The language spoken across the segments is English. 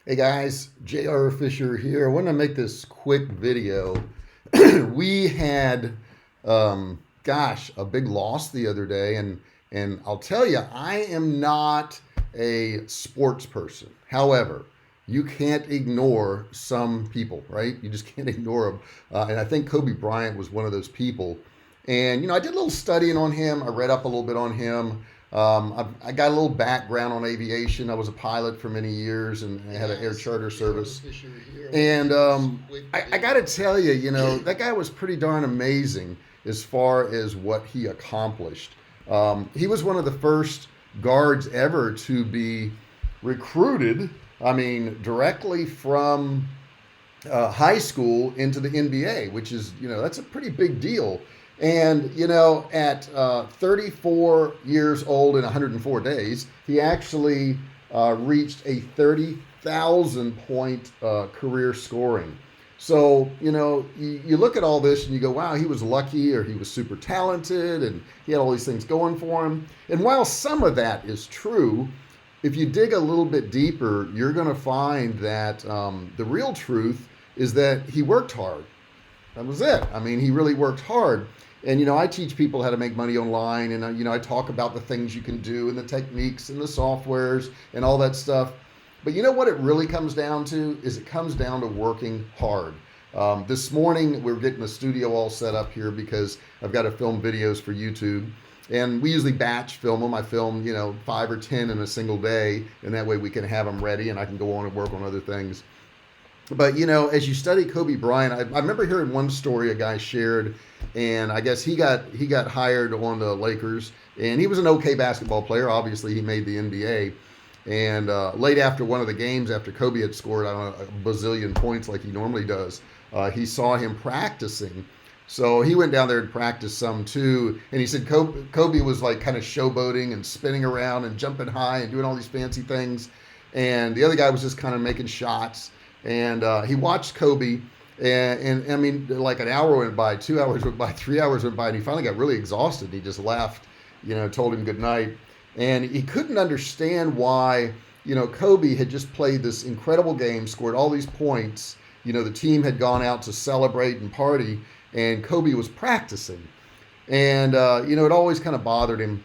Hey guys, JR Fisher here. I want to make this quick video. We had, a big loss the other day, and I'll tell you, I am not a sports person. However, you can't ignore some people, right? You just can't ignore them. And I think Kobe Bryant was one of those people. And I did a little studying on him. I read up a little bit on him. I got a little background on aviation. I was a pilot for many years and I had an air charter service. And I got to tell you, that guy was pretty darn amazing as far as what he accomplished. He was one of the first guards ever to be recruited, directly from high school into the NBA, which is, that's a pretty big deal. And, at 34 years old and 104 days, he actually reached a 30,000 point career scoring. So, you look at all this and you go, wow, he was lucky, or he was super talented and he had all these things going for him. And while some of that is true, if you dig a little bit deeper, you're going to find that the real truth is that he worked hard. That was it. He really worked hard. And, I teach people how to make money online, and, I talk about the things you can do and the techniques and the softwares and all that stuff. But what it really comes down to is it comes down to working hard. This morning, we're getting the studio all set up here because I've got to film videos for YouTube. And we usually batch film them. I film, 5 or 10 in a single day, and that way we can have them ready and I can go on and work on other things. But, as you study Kobe Bryant, I remember hearing one story a guy shared, and I guess he got hired on the Lakers, and he was an okay basketball player. Obviously, he made the NBA. And late after one of the games, after Kobe had scored, I don't know, a bazillion points like he normally does, he saw him practicing. So he went down there and practiced some too. And he said Kobe was like kind of showboating and spinning around and jumping high and doing all these fancy things. And the other guy was just kind of making shots. And he watched Kobe, and like an hour went by, 2 hours went by, 3 hours went by, and he finally got really exhausted. He just left, told him good night. And he couldn't understand why, Kobe had just played this incredible game, scored all these points. The team had gone out to celebrate and party, and Kobe was practicing. And, it always kind of bothered him.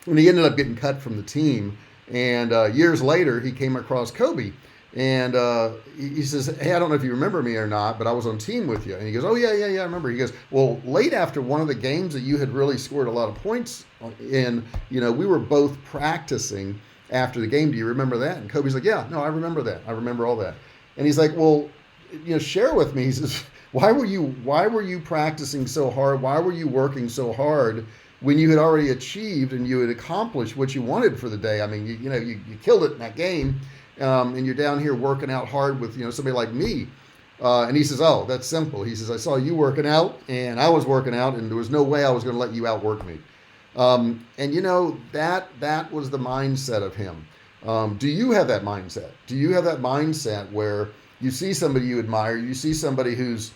And he ended up getting cut from the team. And years later, he came across Kobe. And he says, hey, I don't know if you remember me or not, but I was on team with you. And he goes, oh, yeah, I remember. He goes, well, late after one of the games that you had really scored a lot of points in, we were both practicing after the game. Do you remember that? And Kobe's like, yeah, no, I remember that. I remember all that. And he's like, well, share with me. He says, why were you practicing so hard? Why were you working so hard when you had already achieved and you had accomplished what you wanted for the day? You killed it in that game. And you're down here working out hard with, somebody like me. And he says, oh, that's simple. He says, I saw you working out and I was working out and there was no way I was going to let you outwork me. And that was the mindset of him. Do you have that mindset? Do you have that mindset where you see somebody you admire, you see somebody who's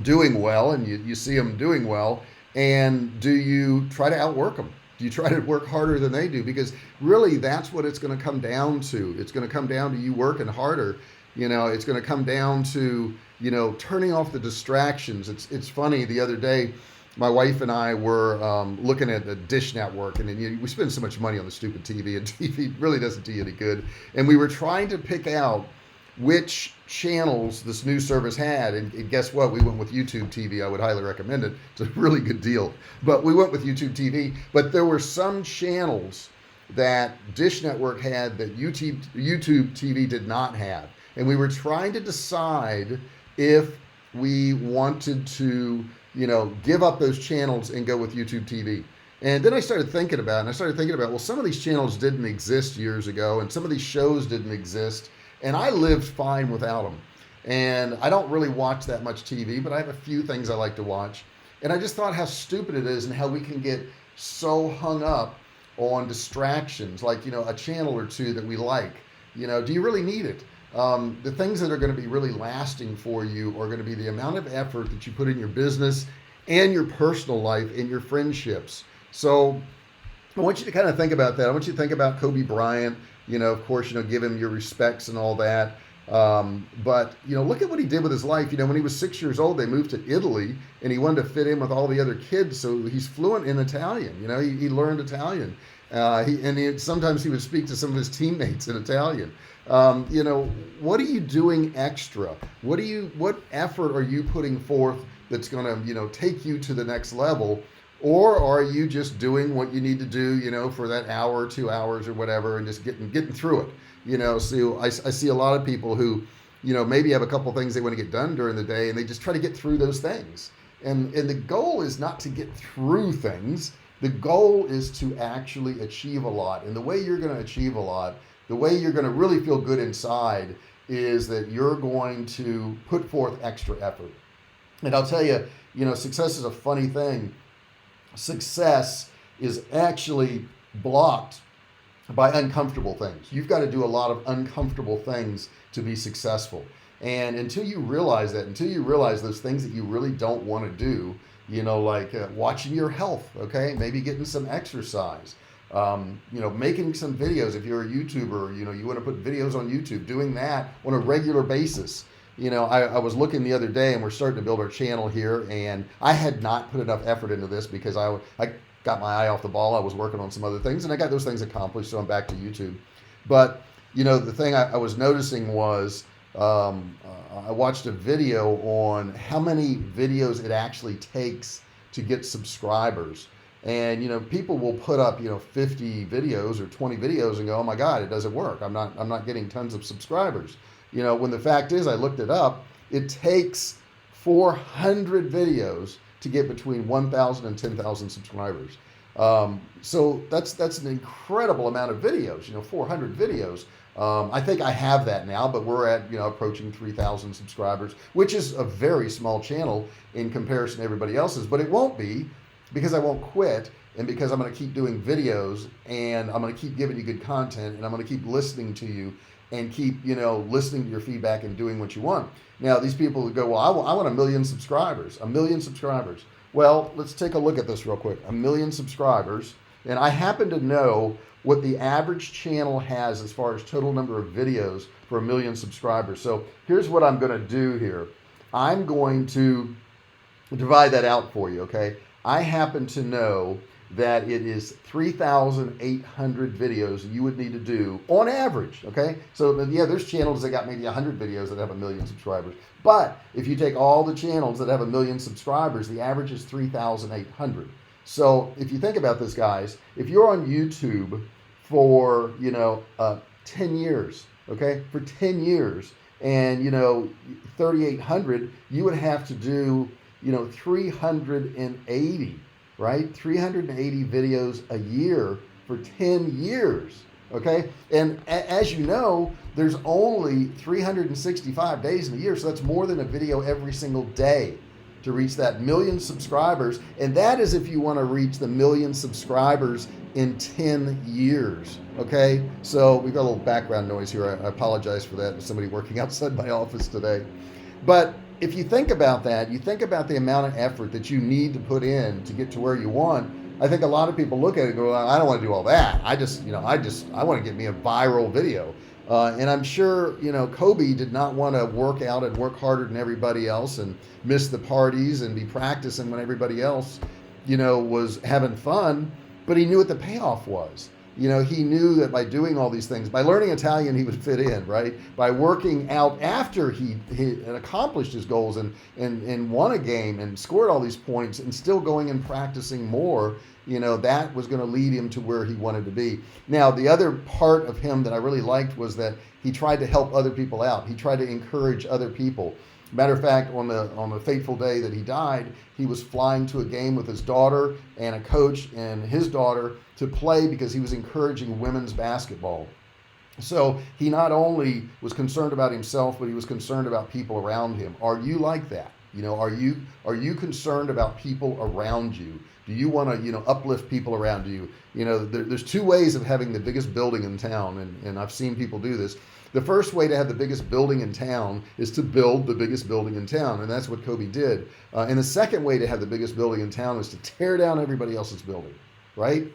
doing well and you see them doing well, and do you try to outwork them? You try to work harder than they do, because really that's what it's going to come down to. It's going to come down to you working harder. It's going to come down to, turning off the distractions. It's funny. The other day, my wife and I were looking at the Dish Network, and we spend so much money on the stupid TV, and TV really doesn't do you any good. And we were trying to pick out which channels this new service had, and guess what? We went with YouTube TV. I would highly recommend it. It's a really good deal. But we went with YouTube TV. But there were some channels that Dish Network had that YouTube TV did not have. And we were trying to decide if we wanted to, give up those channels and go with YouTube TV. And then I started thinking about well, some of these channels didn't exist years ago, and some of these shows didn't exist. And I lived fine without them. And I don't really watch that much TV, but I have a few things I like to watch. And I just thought how stupid it is and how we can get so hung up on distractions, like, a channel or two that we like. Do you really need it? The things that are going to be really lasting for you are going to be the amount of effort that you put in your business and your personal life and your friendships. So I want you to kind of think about that. I want you to think about Kobe Bryant. Of course, give him your respects and all that. But look at what he did with his life. When he was 6 years old, they moved to Italy, and he wanted to fit in with all the other kids. So he's fluent in Italian. He learned Italian. Sometimes he would speak to some of his teammates in Italian. What are you doing extra? What effort are you putting forth that's going to, take you to the next level? Or are you just doing what you need to do, for that hour, 2 hours or whatever, and just getting through it? So I see a lot of people who, maybe have a couple things they want to get done during the day, and they just try to get through those things. And the goal is not to get through things. The goal is to actually achieve a lot. And the way you're going to achieve a lot, the way you're going to really feel good inside, is that you're going to put forth extra effort. And I'll tell you, success is a funny thing. Success is actually blocked by uncomfortable things. You've got to do a lot of uncomfortable things to be successful. And until you realize that, until you realize those things that you really don't want to do, like watching your health, okay, maybe getting some exercise, making some videos. If you're a YouTuber, you want to put videos on YouTube, doing that on a regular basis. I was looking the other day, and we're starting to build our channel here, and I had not put enough effort into this because I got my eye off the ball. I was working on some other things, and I got those things accomplished, so I'm back to YouTube. But the thing I was noticing was I watched a video on how many videos it actually takes to get subscribers. And people will put up 50 videos or 20 videos and go, oh my God, it doesn't work. I'm not getting tons of subscribers. When the fact is, I looked it up, it takes 400 videos to get between 1,000 and 10,000 subscribers. So that's an incredible amount of videos, 400 videos. I think I have that now, but we're at, approaching 3,000 subscribers, which is a very small channel in comparison to everybody else's, but it won't be, because I won't quit, and because I'm going to keep doing videos, and I'm going to keep giving you good content, and I'm going to keep listening to you, and keep, listening to your feedback and doing what you want. Now, these people who go, well, I want 1 million subscribers, 1 million subscribers. Well, let's take a look at this real quick. 1 million subscribers. And I happen to know what the average channel has as far as total number of videos for 1 million subscribers. So here's what I'm going to do here. I'm going to divide that out for you, okay? I happen to know that it is 3,800 videos you would need to do on average, okay? So yeah, there's channels that got maybe 100 videos that have 1 million subscribers. But if you take all the channels that have 1 million subscribers, the average is 3,800. So if you think about this, guys, if you're on YouTube for, 10 years, okay, for 10 years, and, 3,800, you would have to do, 380, right? 380 videos a year for 10 years, okay? And as you know, there's only 365 days in a year, so that's more than a video every single day to reach that 1 million subscribers. And that is if you want to reach the 1 million subscribers in 10 years, okay? So we've got a little background noise here. I apologize for that. There's somebody working outside my office today. But if you think about that, you think about the amount of effort that you need to put in to get to where you want. I think a lot of people look at it and go, well, I don't want to do all that. I want to get me a viral video. And I'm sure, Kobe did not want to work out and work harder than everybody else and miss the parties and be practicing when everybody else, was having fun, but he knew what the payoff was. He knew that by doing all these things, by learning Italian, he would fit in, right? By working out after he accomplished his goals and won a game and scored all these points and still going and practicing more, that was going to lead him to where he wanted to be. Now, the other part of him that I really liked was that he tried to help other people out. He tried to encourage other people. Matter of fact, on the fateful day that he died, he was flying to a game with his daughter and a coach and his daughter to play because he was encouraging women's basketball. So he not only was concerned about himself, but he was concerned about people around him. Are you like that? Are you concerned about people around you? Do you want to, uplift people around you? There's two ways of having the biggest building in town, and I've seen people do this. The first way to have the biggest building in town is to build the biggest building in town, and that's what Kobe did. And the second way to have the biggest building in town is to tear down everybody else's building. right?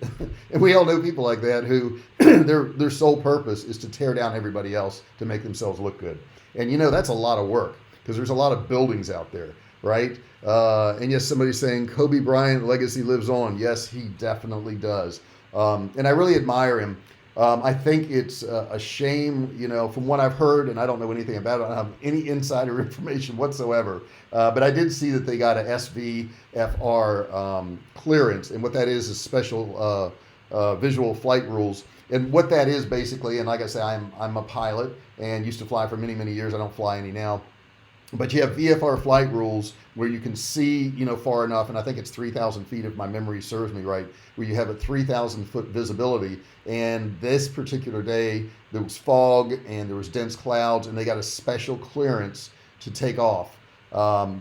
And we all know people like that who their sole purpose is to tear down everybody else to make themselves look good. And that's a lot of work because there's a lot of buildings out there, right? And yes, somebody's saying Kobe Bryant legacy lives on. Yes, he definitely does. And I really admire him. I think it's a shame, from what I've heard, and I don't know anything about it. I don't have any insider information whatsoever. But I did see that they got a SVFR clearance, and what that is special visual flight rules. And what that is basically, and like I say, I'm a pilot and used to fly for many, many years. I don't fly any now. But you have VFR flight rules where you can see, far enough, and I think it's 3,000 feet if my memory serves me right, where you have a 3,000 foot visibility. And this particular day, there was fog and there was dense clouds, and they got a special clearance to take off,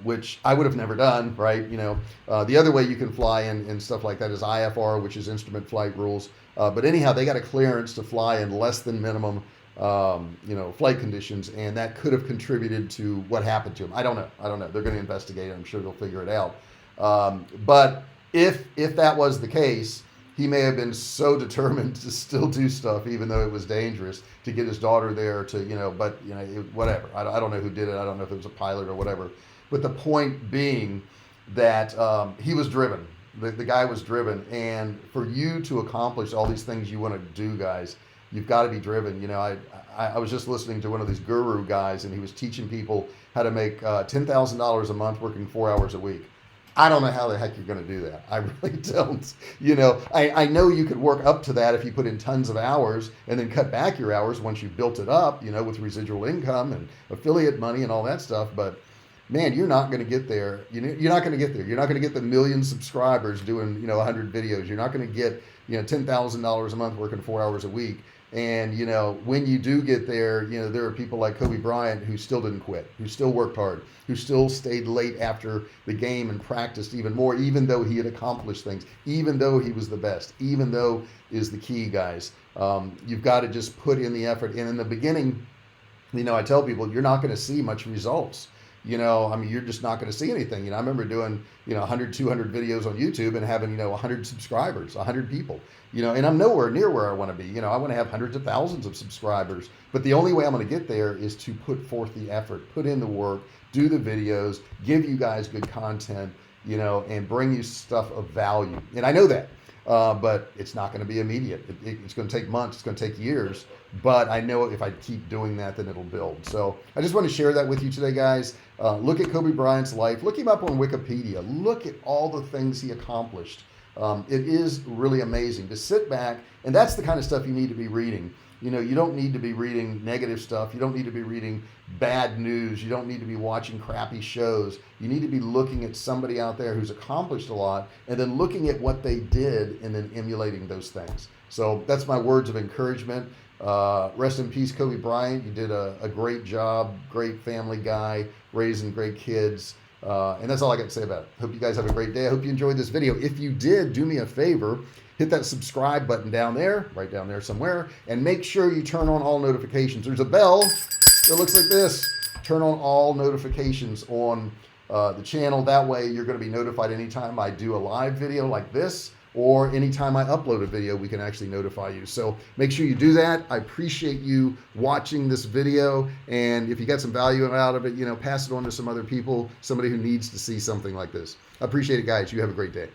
which I would have never done, right? The other way you can fly and stuff like that is IFR, which is instrument flight rules. But anyhow, they got a clearance to fly in less than minimum flight conditions, and that could have contributed to what happened to him. I don't know. They're going to investigate it. I'm sure they'll figure it out. But if that was the case, he may have been so determined to still do stuff, even though it was dangerous, to get his daughter there to, whatever. I don't know who did it. I don't know if it was a pilot or whatever. But the point being that he was driven. The guy was driven. And for you to accomplish all these things you want to do, guys, you've got to be driven. I was just listening to one of these guru guys, and he was teaching people how to make $10,000 a month working 4 hours a week. I don't know how the heck you're going to do that. I really don't. I know you could work up to that if you put in tons of hours and then cut back your hours once you've built it up, with residual income and affiliate money and all that stuff. But man, you're not going to get there. You're not going to get there. You're not going to get the million subscribers doing, 100 videos. You're not going to get, $10,000 a month working 4 hours a week. And, when you do get there, there are people like Kobe Bryant who still didn't quit, who still worked hard, who still stayed late after the game and practiced even more, even though he had accomplished things, even though he was the best, even though is the key, guys. You've got to just put in the effort. And in the beginning, I tell people you're not going to see much results. You're just not going to see anything. I remember doing, 100, 200 videos on YouTube and having, 100 subscribers, 100 people, and I'm nowhere near where I want to be. I want to have hundreds of thousands of subscribers, but the only way I'm going to get there is to put forth the effort, put in the work, do the videos, give you guys good content, and bring you stuff of value. And I know that. But it's not going to be immediate. It's going to take months. It's going to take years. But I know if I keep doing that, then it'll build. So I just want to share that with you today, guys. Look at Kobe Bryant's life. Look him up on Wikipedia. Look at all the things he accomplished. It is really amazing to sit back. And that's the kind of stuff you need to be reading. You don't need to be reading negative stuff. You don't need to be reading bad news. You don't need to be watching crappy shows. You need to be looking at somebody out there who's accomplished a lot and then looking at what they did and then emulating those things. So that's my words of encouragement. Rest in peace, Kobe Bryant. You did a great job, great family guy, raising great kids. And that's all I got to say about it. Hope you guys have a great day. I hope you enjoyed this video. If you did, do me a favor. Hit that subscribe button down there, right down there somewhere, and make sure you turn on all notifications. There's a bell that looks like this. Turn on all notifications on the channel. That way you're going to be notified anytime I do a live video like this, or anytime I upload a video, we can actually notify you. So make sure you do that. I appreciate you watching this video. And if you got some value out of it, pass it on to some other people, somebody who needs to see something like this. I appreciate it, guys. You have a great day.